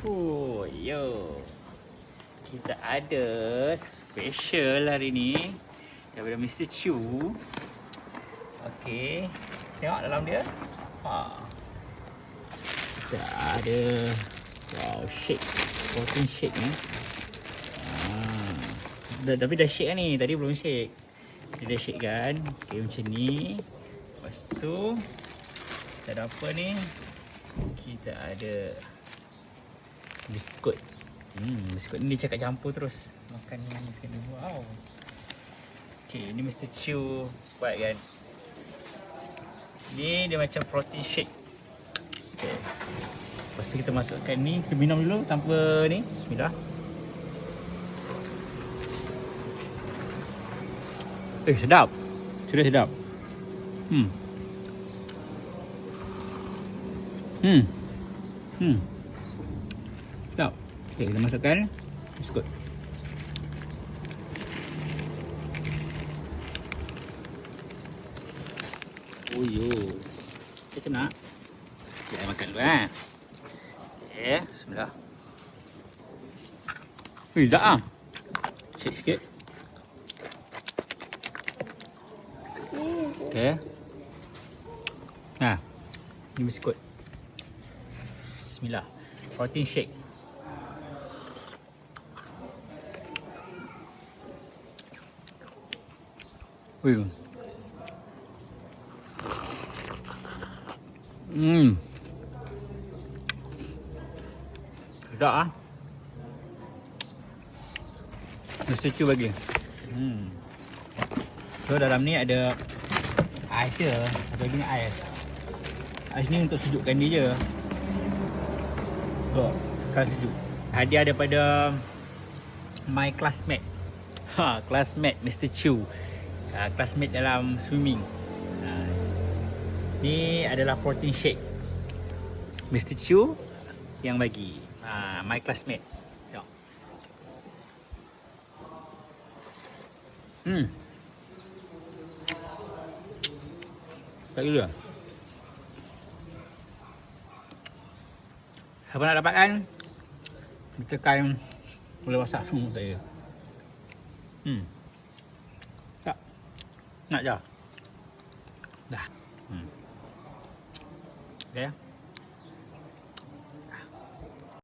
Oh, yo. Kita ada special hari ni daripada Mr. Chew. Okey. Tengok dalam dia. Kita ada shake. Protein shake ni. Tapi dah shake kan ni. Tadi belum shake. Dia dah shake kan. Okey, macam ni. Lepas tu kita ada apa ni? Kita ada biskut. Biskut ni dia cakap campur terus. Makan ni manis sekali. Wow. Okay, ni Mr. Chew buat kan. Ni dia macam protein shake. Okay. Lepas tu kita masukkan ni. Kita minum dulu tanpa ni. Bismillah. Sedap. Sudah sedap. Sedap. Okay, kita masukkan biskut. Oh yo. Kita nak. Kita makan dulu kan. Okay, bismillah. Sedap ah. Shake sikit. Okay. Nah, ni biskut. Bismillah. Protein shake. Wih. Sedap ah. Mesti Chew bagi. So dalam ni ada ais je. Satu lagi ni ais. Ais ni untuk sejukkan dia je. Untuk kekal sejuk. Hadiah daripada my classmate. Classmate Mr. Chew. Classmate dalam swimming. Ni adalah protein shake Mr. Chew yang bagi. My classmate. Tengok. Tak gila. Siapa nak dapatkan? Tekan boleh WhatsApp nombor saya. Tak. Nak je? Dah. Okay.